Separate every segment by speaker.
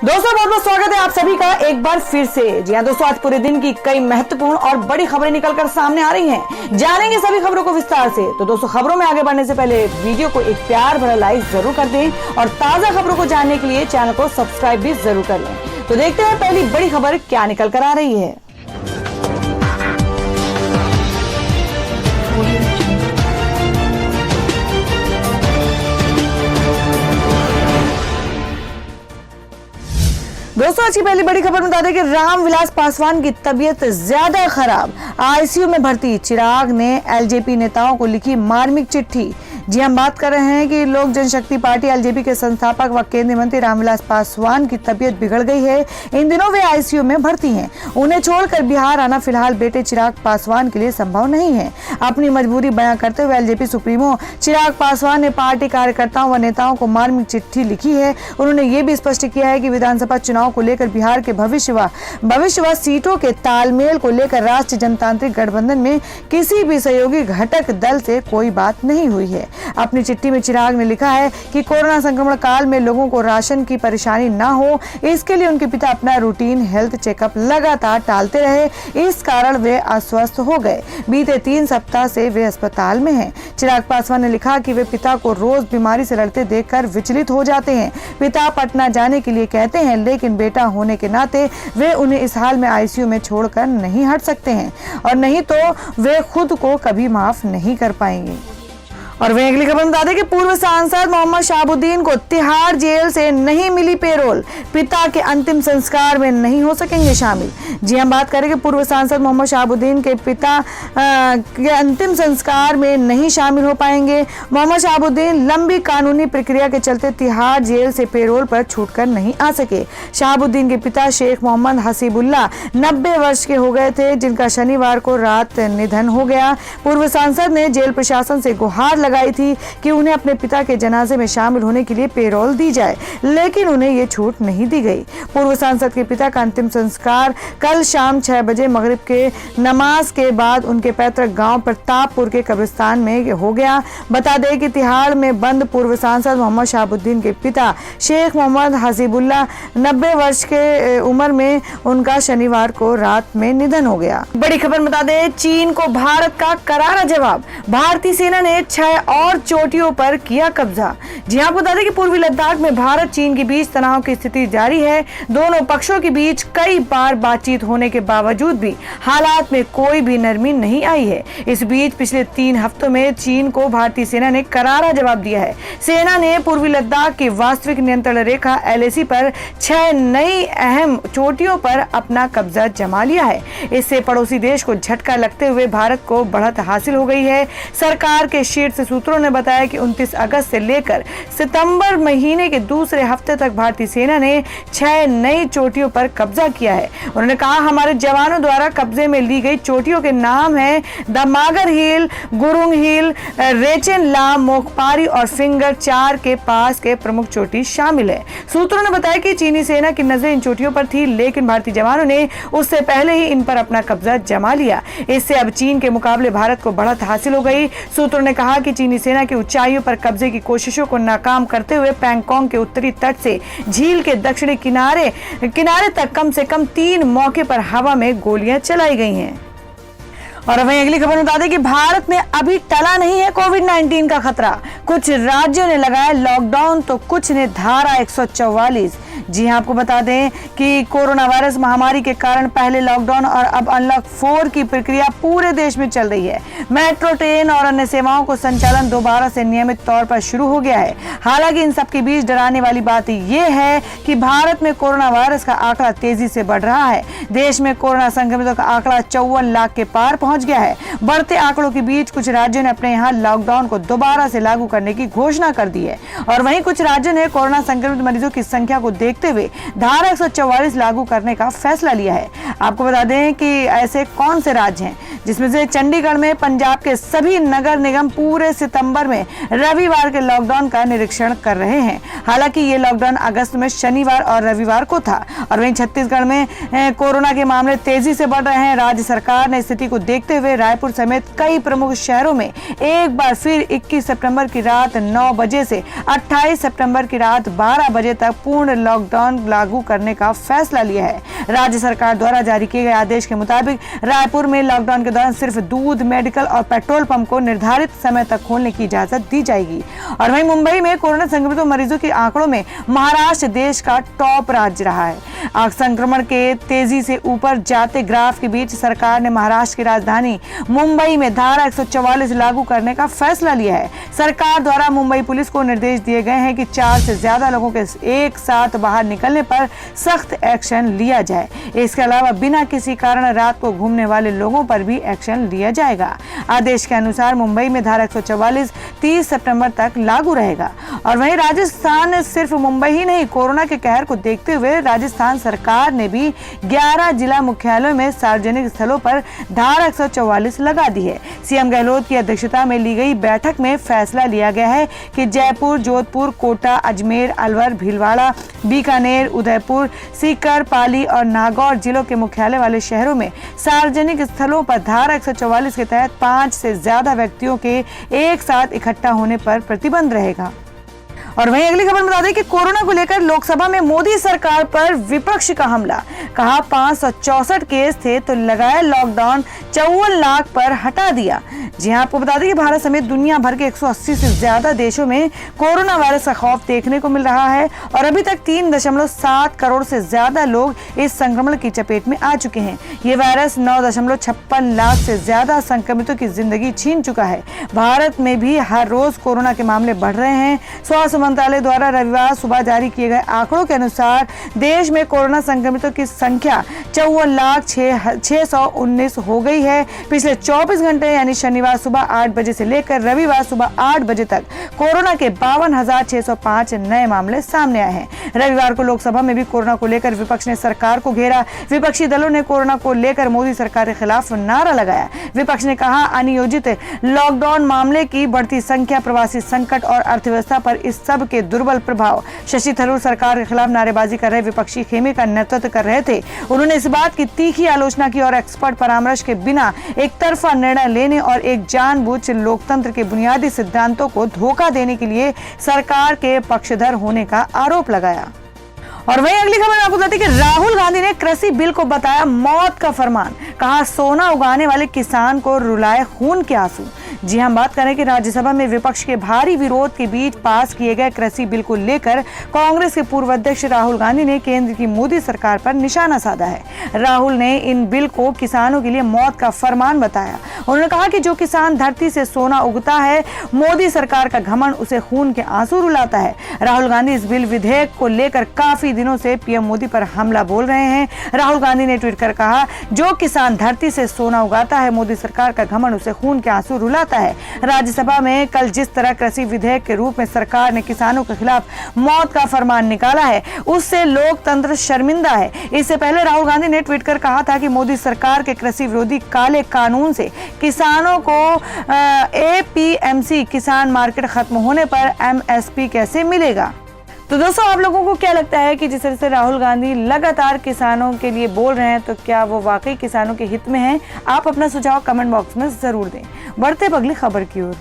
Speaker 1: दोस्तों बहुत बहुत स्वागत है आप सभी का एक बार फिर से। जी हाँ दोस्तों, आज पूरे दिन की कई महत्वपूर्ण और बड़ी खबरें निकलकर सामने आ रही हैं। जानेंगे सभी खबरों को विस्तार से। तो दोस्तों खबरों में आगे बढ़ने से पहले वीडियो को एक प्यार भरा लाइक जरूर कर दें और ताजा खबरों को जानने के लिए चैनल को सब्सक्राइब भी जरूर कर लें। तो देखते हैं पहली बड़ी खबर क्या निकल कर आ रही है। दोस्तों आज की पहली बड़ी खबर बता दें कि रामविलास पासवान की तबीयत ज्यादा खराब, आईसीयू में भर्ती। चिराग ने एलजेपी नेताओं को लिखी मार्मिक चिट्ठी। जी हम बात कर रहे हैं कि लोक जनशक्ति पार्टी एलजेपी के संस्थापक व केंद्रीय मंत्री रामविलास पासवान की तबीयत बिगड़ गई है। इन दिनों वे आईसीयू में भर्ती हैं। उन्हें छोड़कर बिहार आना फिलहाल बेटे चिराग पासवान के लिए संभव नहीं है। अपनी मजबूरी बयां करते हुए एलजेपी सुप्रीमो चिराग पासवान ने पार्टी कार्यकर्ताओं व नेताओं को मार्मिक चिट्ठी लिखी है। उन्होंने ये भी स्पष्ट किया है कि विधानसभा चुनाव को लेकर बिहार के भविष्य व सीटों के तालमेल को लेकर राष्ट्रीय जनतांत्रिक गठबंधन में किसी भी सहयोगी घटक दल से कोई बात नहीं हुई है। अपनी चिट्ठी में चिराग ने लिखा है कि कोरोना संक्रमण काल में लोगों को राशन की परेशानी न हो, इसके लिए उनके पिता अपना रूटीन हेल्थ चेकअप लगातार टालते रहे। इस कारण वे अस्वस्थ हो गए। बीते 3 सप्ताह से वे अस्पताल में हैं। चिराग पासवान ने लिखा कि वे पिता को रोज बीमारी से लड़ते देखकर विचलित हो जाते हैं। पिता पटना जाने के लिए कहते हैं, लेकिन बेटा होने के नाते वे उन्हें इस हाल में आईसीयू में छोड़कर नहीं हट सकते हैं और नहीं तो वे खुद को कभी माफ नहीं कर पाएंगे। और वहीं अगली खबर बता दें कि पूर्व सांसद मोहम्मद शहाबुद्दीन को तिहाड़ जेल से नहीं मिली पेरोल, पिता के अंतिम संस्कार में नहीं हो सकेंगे शामिल। जी हम बात करें कि पूर्व सांसद मोहम्मद शहाबुद्दीन के पिता के अंतिम संस्कार में नहीं शामिल हो पाएंगे। मोहम्मद शहाबुद्दीन लंबी कानूनी प्रक्रिया के चलते तिहाड़ जेल से पेरोल पर छूटकर नहीं आ सके। शहाबुद्दीन के पिता शेख मोहम्मद हसीबुल्ला 90 वर्ष के हो गए थे, जिनका शनिवार को रात निधन हो गया। पूर्व सांसद ने जेल प्रशासन से गुहार लगाई थी कि उन्हें अपने पिता के जनाजे में शामिल होने के लिए पेरोल दी जाए, लेकिन उन्हें ये छूट नहीं दी गई। पूर्व सांसद के पिता का अंतिम संस्कार कल शाम 6 बजे मगरिब के नमाज के बाद उनके पैतृक गांव प्रतापपुर के कब्रिस्तान में हो गया। बता दें कि तिहाड़ में बंद पूर्व सांसद मोहम्मद शहाबुद्दीन के पिता शेख मोहम्मद हसीबुल्ला 90 वर्ष के उम्र में उनका शनिवार को रात में निधन हो गया। बड़ी खबर बता दें, चीन को भारत का करारा जवाब। भारतीय सेना ने 6 और चोटियों पर किया कब्जा। जी आपको बता दें कि पूर्वी लद्दाख में भारत चीन के बीच तनाव की स्थिति जारी है। दोनों पक्षों के बीच कई बार बातचीत होने के बावजूद भी हालात में कोई भी नरमी नहीं आई है। इस बीच पिछले 3 हफ्तों में चीन को भारतीय सेना ने करारा जवाब दिया है। सेना ने पूर्वी लद्दाख की वास्तविक नियंत्रण रेखा LAC पर 6 नई अहम चोटियों पर अपना कब्जा जमा लिया है। इससे पड़ोसी देश को झटका लगते हुए भारत को बढ़त हासिल हो गई है। सरकार के शीर्ष सूत्रों ने बताया कि 29 अगस्त से लेकर सितंबर महीने के दूसरे हफ्ते तक भारतीय सेना ने 6 नई चोटियों पर कब्जा किया है। उन्होंने कहा, हमारे जवानों द्वारा कब्जे में ली गई चोटियों के नाम है दमागर हिल, गुरुंग हिल, रेचेन ला, मोखपारी और फिंगर 4 के पास के प्रमुख चोटी शामिल है। सूत्रों ने बताया कि चीनी सेना की नजर इन चोटियों पर थी, लेकिन भारतीय जवानों ने उससे पहले ही इन पर अपना कब्जा जमा लिया। इससे अब चीन के मुकाबले भारत को बढ़त हासिल हो गई। सूत्रों ने कहा कि चीनी सेना की ऊंचाइयों पर कब्जे की कोशिशों को नाकाम करते हुए पैंगोंग के उत्तरी तट से झील के दक्षिणी किनारे तक कम से कम 3 मौके पर हवा में गोलियां चलाई गई हैं। और वहीं अगली खबर बता दें कि भारत में अभी टला नहीं है कोविड-19 का खतरा। कुछ राज्यों ने लगाया लॉकडाउन तो कुछ ने धारा 144। जी हां आपको बता दें कि कोरोना वायरस महामारी के कारण पहले लॉकडाउन और अब अनलॉक 4 की प्रक्रिया पूरे देश में चल रही है। मेट्रो, ट्रेन और अन्य सेवाओं को संचालन दोबारा से नियमित तौर पर शुरू हो गया है। हालांकि इन सबके बीच डराने वाली बात यह है कि भारत में कोरोना वायरस का आंकड़ा तेजी से बढ़ रहा है। देश में कोरोना संक्रमितों का आंकड़ा 54 लाख के पार पहुंच गया है। बढ़ते आंकड़ों के बीच कुछ राज्यों ने अपने यहाँ लॉकडाउन को दोबारा से लागू करने की घोषणा कर दी है और वहीं कुछ राज्यों ने कोरोना संक्रमित मरीजों की संख्या को देखते हुए धारा 144 लागू करने का फैसला लिया है। आपको बता दें कि ऐसे कौन से राज्य हैं जिसमें से चंडीगढ़ में पंजाब के सभी नगर निगम पूरे सितंबर में रविवार के लॉकडाउन का निरीक्षण कर रहे हैं। हालांकि ये लॉकडाउन अगस्त में शनिवार और रविवार को था। और वहीं छत्तीसगढ़ में कोरोना के मामले तेजी से बढ़ रहे हैं। राज्य सरकार ने स्थिति को देखते हुए रायपुर समेत कई प्रमुख शहरों में एक बार फिर 21 सितंबर की रात 9 बजे से 28 सितंबर की रात 12 बजे तक पूर्ण लॉकडाउन लागू करने का फैसला लिया है। राज्य सरकार द्वारा जारी किए गए आदेश के मुताबिक रायपुर में लॉकडाउन के दौरान सिर्फ दूध, मेडिकल और पेट्रोल पंप को निर्धारित समय तक खोलने की इजाजत दी जाएगी। और वहीं मुंबई में कोरोना संक्रमित मरीजों के आंकड़ों में महाराष्ट्र देश का टॉप राज्य रहा है। संक्रमण के तेजी से ऊपर जाते ग्राफ के बीच सरकार ने महाराष्ट्र की राजधानी मुंबई में धारा 144 लागू करने का फैसला लिया है। सरकार द्वारा मुंबई पुलिस को निर्देश दिए गए हैं कि 4 से ज्यादा लोगों के एक साथ बाहर निकलने पर सख्त एक्शन लिया जाए। इसके अलावा बिना किसी कारण रात को घूमने वाले लोगों पर भी एक्शन लिया जाएगा। आदेश के अनुसार मुंबई में धारा 144 30 सितंबर तक लागू रहेगा। और वहीं राजस्थान सिर्फ मुंबई ही नहीं, कोरोना के कहर को देखते हुए राजस्थान सरकार ने भी 11 जिला मुख्यालयों में सार्वजनिक स्थलों पर धारा 144 लगा दी है। सीएम गहलोत की अध्यक्षता में ली गई बैठक में फैसला लिया गया है कि जयपुर, जोधपुर, कोटा, अजमेर, अलवर, भीलवाड़ा, बीकानेर, उदयपुर, सीकर, पाली और नागौर जिलों के मुख्यालय वाले शहरों में सार्वजनिक स्थलों पर धारा 144 के तहत 5 से ज्यादा व्यक्तियों के एक साथ इकट्ठा होने पर प्रतिबंध रहेगा। और वहीं अगली खबर बता दें कि कोरोना को लेकर लोकसभा में मोदी सरकार पर विपक्ष का हमला। कहा 564 केस थे तो लगाया लॉकडाउन, 54 लाख पर हटा दिया। जी हां, आपको बता दें कि भारत समेत दुनिया भर के 180 से ज्यादा देशों में कोरोना वायरस का खौफ देखने को मिल रहा है और अभी तक 3.7 करोड़ से ज्यादा लोग इस संक्रमण की चपेट में आ चुके हैं। ये वायरस 9.56 लाख से ज्यादा संक्रमितों की जिंदगी छीन चुका है। भारत में भी हर रोज कोरोना के मामले बढ़ रहे हैं। स्वास्थ्य मंत्रालय द्वारा रविवार सुबह जारी किए गए आंकड़ों के अनुसार देश में कोरोना संक्रमितों की संख्या 54,619 हो गई है। पिछले 24 घंटे यानी शनिवार सुबह 8 बजे से लेकर रविवार सुबह 8 बजे तक कोरोना के 52,605 नए मामले सामने आए हैं। रविवार को लोकसभा में भी कोरोना को लेकर विपक्ष ने सरकार को घेरा। विपक्षी दलों ने कोरोना को लेकर मोदी सरकार के खिलाफ नारा लगाया। विपक्ष ने कहा, अनियोजित लॉकडाउन, मामले की बढ़ती संख्या, प्रवासी संकट और अर्थव्यवस्था पर इस सब के दुर्बल प्रभाव। शशि थरूर सरकार के खिलाफ नारेबाजी कर रहे विपक्षी खेमे का नेतृत्व कर रहे थे। उन्होंने इस बात की तीखी आलोचना की और एक्सपर्ट परामर्श के बिना एक तरफा निर्णय लेने और एक जानबूझ लोकतंत्र के बुनियादी सिद्धांतों को धोखा देने के लिए सरकार के पक्षधर होने का आरोप लगाया। और वहीं अगली खबर आपको बताते हैं कि राहुल गांधी ने कृषि बिल को बताया मौत का फरमान। कहा, सोना उगाने वाले किसान को रुलाए खून के आंसू। जी हम बात करें कि राज्यसभा में विपक्ष के भारी विरोध के बीच पास किए गए कृषि बिल को लेकर कांग्रेस के पूर्व अध्यक्ष राहुल गांधी ने केंद्र की मोदी सरकार पर निशाना साधा है। राहुल ने इन बिल को किसानों के लिए मौत का फरमान बताया। उन्होंने कहा कि जो किसान धरती से सोना उगता है, मोदी सरकार का घमंड उसे खून के आंसू रुलाता है। राहुल गांधी इस बिल विधेयक को लेकर काफी दिनों से पीएम मोदी पर हमला बोल रहे हैं। राहुल गांधी ने ट्वीट कर कहा, जो किसान धरती से सोना उगाता है, मोदी सरकार का घमंड उसे खून के आंसू रुलाता है। राज्यसभा में कल जिस तरह कृषि विधेयक के रूप में सरकार ने किसानों के खिलाफ मौत का फरमान निकाला है, उससे लोकतंत्र शर्मिंदा है। इससे पहले राहुल गांधी ने ट्वीट कर कहा था कि मोदी सरकार के कृषि विरोधी काले कानून से किसानों को एपीएमसी किसान मार्केट खत्म होने पर एमएसपी कैसे मिलेगा। तो दोस्तों, आप लोगों को क्या लगता है कि जिस तरह से राहुल गांधी लगातार किसानों के लिए बोल रहे हैं, तो क्या वो वाकई किसानों के हित में हैं? आप अपना सुझाव कमेंट बॉक्स में जरूर दें। बढ़ते अगली खबर की ओर।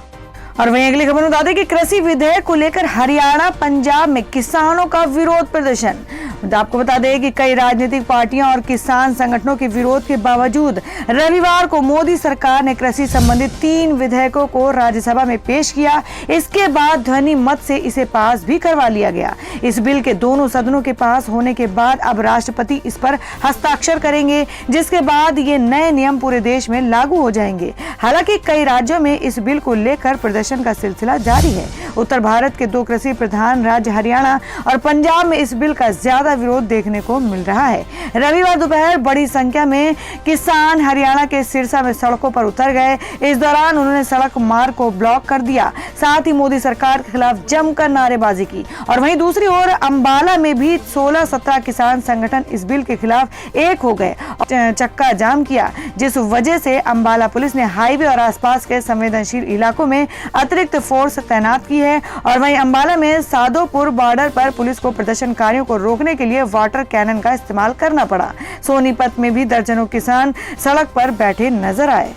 Speaker 1: और वहीं अगली खबर बता दें कि कृषि विधेयक को लेकर हरियाणा, पंजाब में किसानों का विरोध प्रदर्शन। आपको बता दें कि कई राजनीतिक पार्टियां और किसान संगठनों के विरोध के बावजूद रविवार को मोदी सरकार ने कृषि संबंधित 3 विधेयकों को राज्यसभा में पेश किया। इसके बाद ध्वनि मत से इसे पास भी करवा लिया गया। इस बिल के दोनों सदनों के पास होने के बाद अब राष्ट्रपति इस पर हस्ताक्षर करेंगे, जिसके बाद ये नए नियम पूरे देश में लागू हो जाएंगे। हालांकि कई राज्यों में इस बिल को लेकर प्रदर्शन का सिलसिला जारी है। उत्तर भारत के 2 कृषि प्रधान राज्य हरियाणा और पंजाब में इस बिल का ज्यादा ज्यादा विरोध देखने को मिल रहा है। रविवार दोपहर बड़ी संख्या में किसान हरियाणा के सिरसा में सड़कों पर उतर गए। इस दौरान उन्होंने सड़क मार्ग को ब्लॉक कर दिया, साथ ही मोदी सरकार के खिलाफ जमकर नारेबाजी की। और वहीं दूसरी ओर अंबाला में भी 16-17 किसान संगठन इस बिल के खिलाफ एक हो गए और चक्का जाम किया, जिस वजह से अंबाला पुलिस ने हाईवे और आसपास के संवेदनशील इलाकों में अतिरिक्त फोर्स तैनात की है। और वहीं अंबाला में सादोपुर बॉर्डर पर पुलिस को प्रदर्शनकारियों को रोकने के लिए वाटर कैनन का इस्तेमाल करना पड़ा। सोनीपत में भी दर्जनों किसान सड़क पर बैठे नजर आए।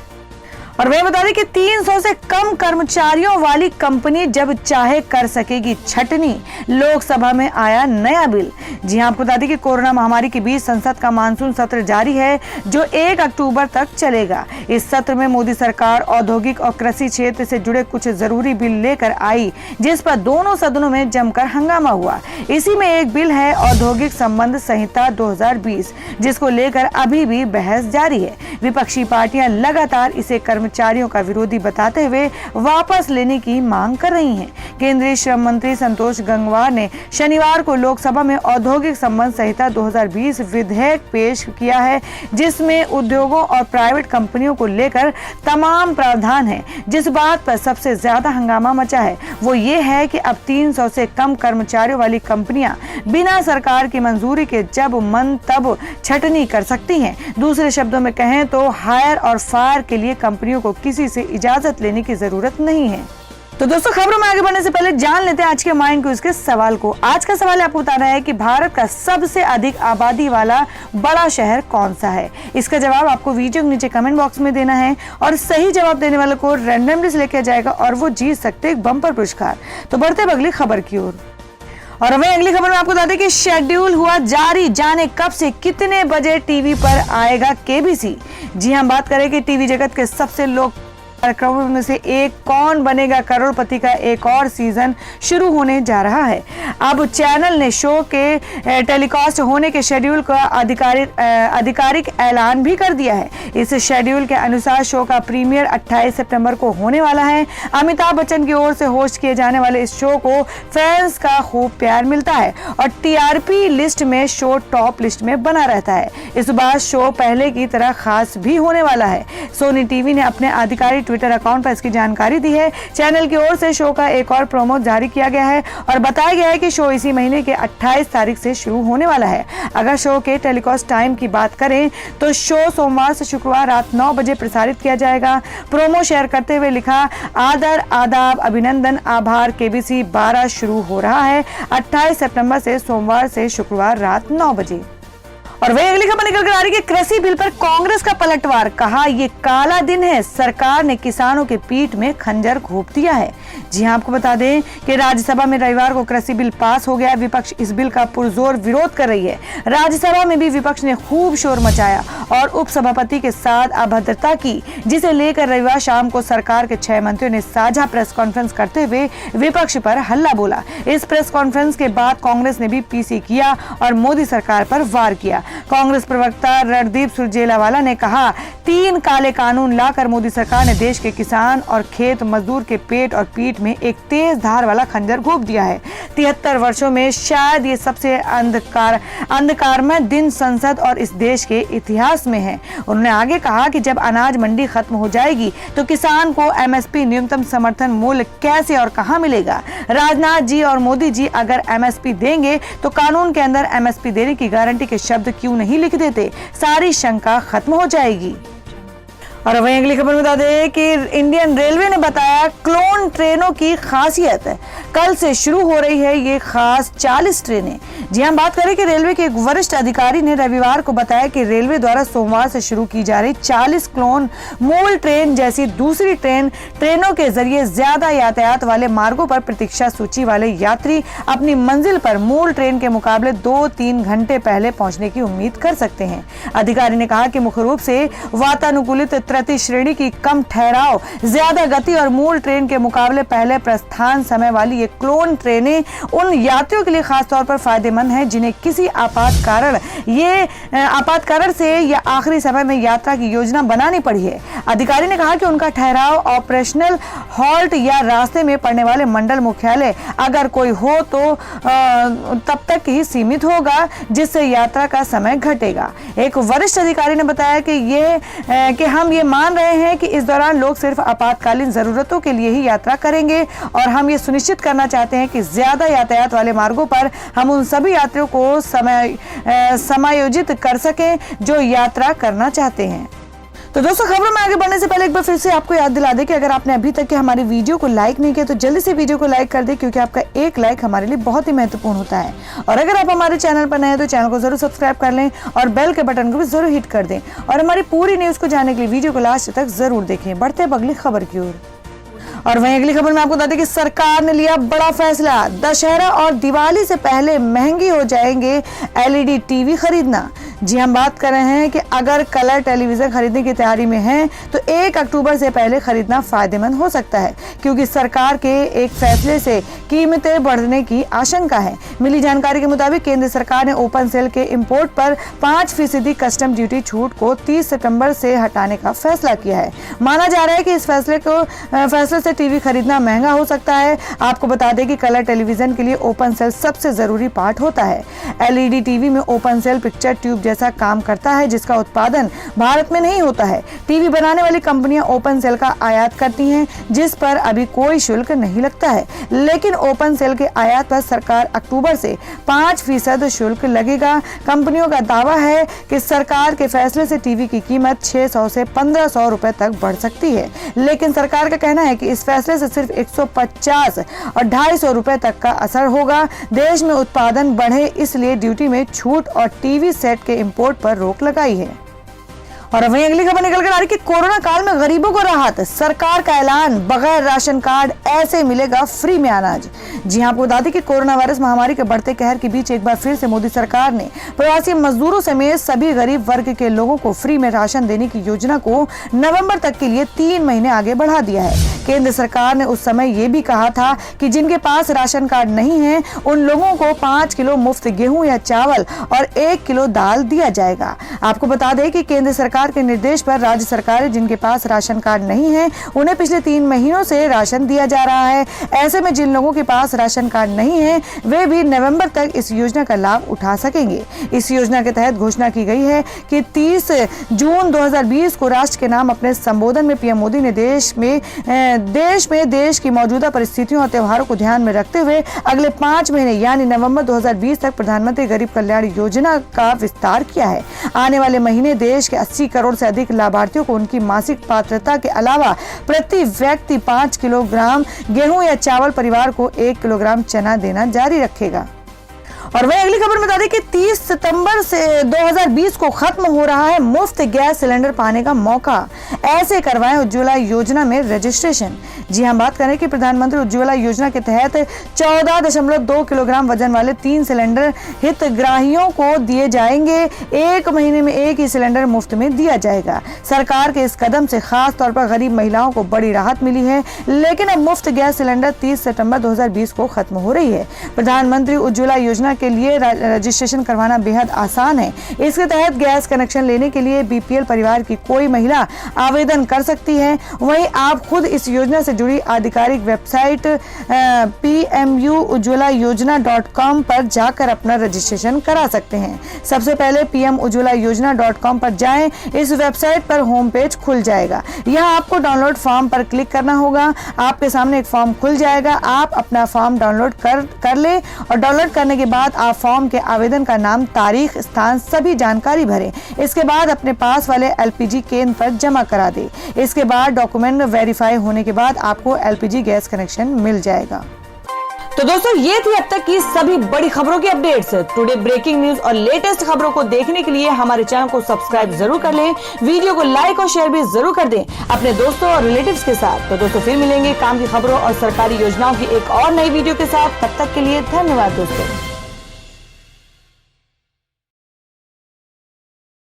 Speaker 1: और वह बता दें कि 300 से कम कर्मचारियों वाली कंपनी जब चाहे कर सकेगी छटनी, लोकसभा में आया नया बिल। जी हां, आपको बता दें कि कोरोना महामारी के बीच संसद का मानसून सत्र जारी है, जो 1 अक्टूबर तक चलेगा। इस सत्र में मोदी सरकार औद्योगिक और कृषि क्षेत्र से जुड़े कुछ जरूरी बिल लेकर आई, जिस पर दोनों सदनों में जमकर हंगामा हुआ। इसी में एक बिल है औद्योगिक संबंध संहिता 2020, जिसको लेकर अभी भी बहस जारी है। विपक्षी पार्टियां लगातार इसे कर्मचारियों का विरोधी बताते हुए वापस लेने की मांग कर रही हैं। केंद्रीय श्रम मंत्री संतोष गंगवार ने शनिवार को लोकसभा में औद्योगिक संबंध संहिता 2020 विधेयक पेश किया है, जिसमें उद्योगों और प्राइवेट कंपनियों को लेकर तमाम प्रावधान हैं। जिस बात पर सबसे ज्यादा हंगामा मचा है वो ये है कि अब 300 से कम कर्मचारियों वाली कंपनियां बिना सरकार की मंजूरी के जब मन तब छटनी कर सकती हैं। दूसरे शब्दों में कहें तो हायर और फायर के लिए कंपनियों को किसी से इजाजत लेने की जरूरत नहीं है। तो दोस्तों, खबरों में आगे बढ़ने से पहले जान लेते हैं आज के माइंड क्विज के सवाल को। आज का सवाल आपको बताना है कि भारत का सबसे अधिक आबादी वाला बड़ा शहर कौन सा है। इसका जवाब आपको वीडियो के नीचे कमेंट बॉक्स में देना है और सही जवाब देने वाले को रैंडमली सिलेक्ट किया जाएगा और वो जीत सकते एक बम्पर पुरस्कार। तो बढ़ते हैं अगली खबर की ओर। और वहीं अगली खबर में आपको बता दें कि शेड्यूल हुआ जारी, जाने कब से कितने बजे टीवी पर आएगा केबीसी। जी हां, बात करें कि टीवी जगत के सबसे लोकप्रिय कार्यक्रमों में से एक कौन बनेगा करोड़पति का एक और सीजन शुरू होने जा रहा है। अब चैनल ने शो के टेलीकास्ट होने के शेड्यूल का आधिकारिक ऐलान भी कर दिया है। इस शेड्यूल के अनुसार शो का प्रीमियर 28 सितंबर को होने वाला है। अमिताभ बच्चन की ओर से होस्ट किए जाने वाले इस शो को फैंस का खूब प्यार मिलता है और टीआरपी लिस्ट में शो टॉप लिस्ट में बना रहता है। इस बार शो पहले की तरह खास भी होने वाला है। सोनी टीवी ने अपने आधिकारिक ट्विटर अकाउंट पर इसकी जानकारी दी है। चैनल की ओर से शो का एक और प्रोमो जारी किया गया है और बताया गया है कि शो इसी महीने के 28 तारीख से शुरू होने वाला है। अगर शो के टेलीकास्ट टाइम की बात करें तो शो सोमवार से शुक्रवार रात 9 बजे प्रसारित किया जाएगा। प्रोमो शेयर करते हुए लिखा, आदर, आदाब, अभिनंदन, आभार, केबीसी 12 शुरू हो रहा है 28 सितंबर से सोमवार से शुक्रवार रात 9 बजे। और वही अगली खबर निकल कर आ रही है, कृषि बिल पर कांग्रेस का पलटवार, कहा ये काला दिन है, सरकार ने किसानों के पीठ में खंजर घोंप दिया है। जी हां, आपको बता दें कि राज्यसभा में रविवार को कृषि बिल पास हो गया। विपक्ष इस बिल का पुरजोर विरोध कर रही है। राज्यसभा में भी विपक्ष ने खूब शोर मचाया और उपसभापति के साथ अभद्रता की, जिसे लेकर रविवार शाम को सरकार के 6 मंत्रियों ने साझा प्रेस कॉन्फ्रेंस करते हुए विपक्ष पर हल्ला बोला। इस प्रेस कॉन्फ्रेंस के बाद कांग्रेस ने भी पीसी किया और मोदी सरकार पर वार किया। कांग्रेस प्रवक्ता रणदीप सुरजेवाला ने कहा, 3 काले कानून लाकर मोदी सरकार ने देश के किसान और खेत मजदूर के पेट और पीठ में एक तेज धार वाला खंजर घोंप दिया है। 73 वर्षों में शायद ये सबसे अंधकारमय दिन संसद और इस देश के इतिहास में है। उन्होंने आगे कहा कि जब अनाज मंडी खत्म हो जाएगी तो किसान को एमएसपी न्यूनतम समर्थन मूल्य कैसे और कहां मिलेगा। राजनाथ जी और मोदी जी अगर एमएसपी देंगे तो कानून के अंदर एमएसपी देने की गारंटी के शब्द क्यों नहीं लिख देते, सारी शंका खत्म हो जाएगी। और वहीं अगली खबर बता दें कि इंडियन रेलवे ने बताया, क्लोन ट्रेनों की खासियत कल से शुरू हो रही है ये खास 40 ट्रेनें। जी हम बात करें कि रेलवे के एक वरिष्ठ अधिकारी ने रविवार को बताया कि रेलवे द्वारा सोमवार से शुरू की जा रही 40 क्लोन मूल ट्रेन जैसी दूसरी ट्रेनों के जरिए ज्यादा यातायात वाले मार्गों पर प्रतीक्षा सूची वाले यात्री अपनी मंजिल पर मूल ट्रेन के मुकाबले 2-3 घंटे पहले पहुंचने की उम्मीद कर सकते हैं। अधिकारी ने कहा कि मुख्य रूप से वातानुकूलित प्रति श्रेणी की कम ठहराव, ज्यादा गति और मूल ट्रेन के मुकाबले पहले प्रस्थान समय वाली ये क्लोन ट्रेनें उन यात्रियों के लिए खासतौर पर फायदेमंद हैं जिन्हें किसी आपात से या आखिरी समय में यात्रा की योजना बनानी पड़ी है। अधिकारी ने कहा कि उनका ठहराव ऑपरेशनल हॉल्ट या रास्ते में पड़ने वाले मंडल मुख्यालय अगर कोई हो तो तब तक ही सीमित होगा, जिससे यात्रा का समय घटेगा। एक वरिष्ठ अधिकारी ने बताया कि हम ये मान रहे हैं कि इस दौरान लोग सिर्फ आपातकालीन जरूरतों के लिए ही यात्रा करेंगे और हम ये सुनिश्चित करना चाहते हैं कि ज्यादा यातायात वाले मार्गों पर हम उन सभी यात्रियों को समायोजित कर सकें जो यात्रा करना चाहते हैं। तो दोस्तों, खबरों में आगे बढ़ने से पहले एक बार फिर से आपको याद दिला दें कि अगर आपने अभी तक के हमारी वीडियो को लाइक नहीं किया तो जल्दी से वीडियो को लाइक कर दें, क्योंकि आपका एक लाइक हमारे लिए बहुत ही महत्वपूर्ण होता है। और अगर आप हमारे चैनल पर नए हैं तो चैनल को जरूर सब्सक्राइब कर लें और बेल के बटन को भी जरूर हिट कर दें। और हमारी पूरी न्यूज को जानने के लिए वीडियो को लास्ट तक जरूर देखें। बढ़ते हैं अगली खबर की ओर। और वहीं अगली खबर में आपको बता दें कि सरकार ने लिया बड़ा फैसला, दशहरा और दिवाली से पहले महंगी हो जाएंगे एलईडी टीवी खरीदना। जी, हम बात कर रहे हैं कि अगर कलर टेलीविजन खरीदने की तैयारी में हैं तो 1 अक्टूबर से पहले खरीदना फायदेमंद हो सकता है, क्योंकि सरकार के एक फैसले से कीमतें बढ़ने की आशंका है। मिली जानकारी के मुताबिक केंद्र सरकार ने ओपन सेल के इंपोर्ट पर 5% कस्टम ड्यूटी छूट को 30 सितंबर से हटाने का फैसला किया है। माना जा रहा है कि इस फैसले से टीवी खरीदना महंगा हो सकता है। आपको बता दें कि कलर टेलीविजन के लिए ओपन सेल सबसे जरूरी पार्ट होता है। एलईडी टीवी में ओपन सेल पिक्चर ट्यूब जैसा काम करता है, जिसका उत्पादन भारत में नहीं होता है। टीवी बनाने वाली कंपनियां ओपन सेल का आयात करती हैं, जिस पर अभी कोई शुल्क नहीं लगता है, लेकिन ओपन सेल के आयात पर सरकार अक्टूबर से 5% शुल्क लगेगा। कंपनियों का दावा है कि सरकार के फैसले से टीवी की कीमत 600 से 1500 रुपए तक बढ़ सकती है, लेकिन सरकार का कहना है कि इस फैसले से सिर्फ 150 और 250 रुपए तक का असर होगा। देश में उत्पादन बढ़े इसलिए ड्यूटी में छूट और टीवी सेट के इंपोर्ट पर रोक लगाई है। और वहीं अगली खबर निकल कर आ रही कि कोरोना काल में गरीबों को राहत, सरकार का ऐलान, बगैर राशन कार्ड ऐसे मिलेगा फ्री में अनाज। जी हां, आपको बता दें कि कोरोना वायरस महामारी के बढ़ते कहर के बीच एक बार फिर से मोदी सरकार ने प्रवासी मजदूरों समेत सभी गरीब वर्ग के लोगों को फ्री में राशन देने की योजना को नवंबर तक के लिए 3 महीने आगे बढ़ा दिया है। केंद्र सरकार ने उस समय ये भी कहा था कि जिनके पास राशन कार्ड नहीं है उन लोगों को 5 किलो मुफ्त गेहूं या चावल और 1 किलो दाल दिया जाएगा। आपको बता दें कि केंद्र सरकार के निर्देश पर राज्य सरकारें जिनके पास राशन कार्ड नहीं है उन्हें पिछले 3 महीनों से राशन दिया जा रहा है। ऐसे में जिन लोगों के पास राशन कार्ड नहीं है वे भी नवंबर तक इस योजना का लाभ उठा सकेंगे। इस योजना के तहत घोषणा की गई है कि 30 जून 2020 को राष्ट्र के नाम अपने संबोधन में पीएम मोदी ने देश की मौजूदा परिस्थितियों और त्योहारों को ध्यान में रखते हुए अगले 5 महीने यानी नवंबर 2020 तक प्रधानमंत्री गरीब कल्याण योजना का विस्तार किया है। आने वाले महीने देश के 80 करोड़ से अधिक लाभार्थियों को उनकी मासिक पात्रता के अलावा प्रति व्यक्ति 5 किलोग्राम गेहूं या चावल, परिवार को 1 किलोग्राम चना देना जारी रखेगा। और वहीं अगली खबर बता दें कि 30 सितंबर से 2020 को खत्म हो रहा है मुफ्त गैस सिलेंडर पाने का मौका, ऐसे करवाएं उज्ज्वला योजना में रजिस्ट्रेशन। जी हां, बात करें कि प्रधानमंत्री उज्ज्वला योजना के तहत 14.2 किलोग्राम वजन वाले 3 सिलेंडर हितग्राहियों को दिए जाएंगे। 1 महीने में 1 ही सिलेंडर मुफ्त में दिया जाएगा। सरकार के इस कदम से खास तौर पर गरीब महिलाओं को बड़ी राहत मिली है, लेकिन अब मुफ्त गैस सिलेंडर 30 सितंबर 2020 को खत्म हो रही है। प्रधानमंत्री उज्ज्वला योजना के लिए रजिस्ट्रेशन करवाना बेहद आसान है। इसके तहत गैस कनेक्शन लेने के लिए बीपीएल परिवार की कोई महिला आवेदन कर सकती है। वहीं आप खुद इस योजना से जुड़ी आधिकारिक वेबसाइट pmujjwalaYojana.com पर जाकर अपना रजिस्ट्रेशन करा सकते हैं। सबसे पहले pmujjwalaYojana.com पर जाएं। इस वेबसाइट पर होम पेज खुल जाएगा। यहाँ आपको डाउनलोड फॉर्म पर क्लिक करना होगा। आपके सामने एक फॉर्म खुल जाएगा। आप अपना फॉर्म डाउनलोड कर ले और डाउनलोड करने के बाद आप फॉर्म के आवेदन का नाम, तारीख, स्थान, सभी जानकारी भरें। इसके बाद अपने पास वाले एलपीजी केंद्र पर जमा करा दें। इसके बाद डॉक्यूमेंट वेरीफाई होने के बाद आपको एलपीजी गैस कनेक्शन मिल जाएगा। तो दोस्तों, ये थी अब तक की सभी बड़ी खबरों की अपडेट्स। टुडे ब्रेकिंग न्यूज और लेटेस्ट खबरों को देखने के लिए हमारे चैनल को सब्सक्राइब जरूर कर लें, वीडियो को लाइक और शेयर भी जरूर कर दें अपने दोस्तों और रिलेटिव्स के साथ। तो दोस्तों, फिर मिलेंगे काम की खबरों और सरकारी योजनाओं की एक और नई वीडियो के साथ। तब तक के लिए धन्यवाद दोस्तों।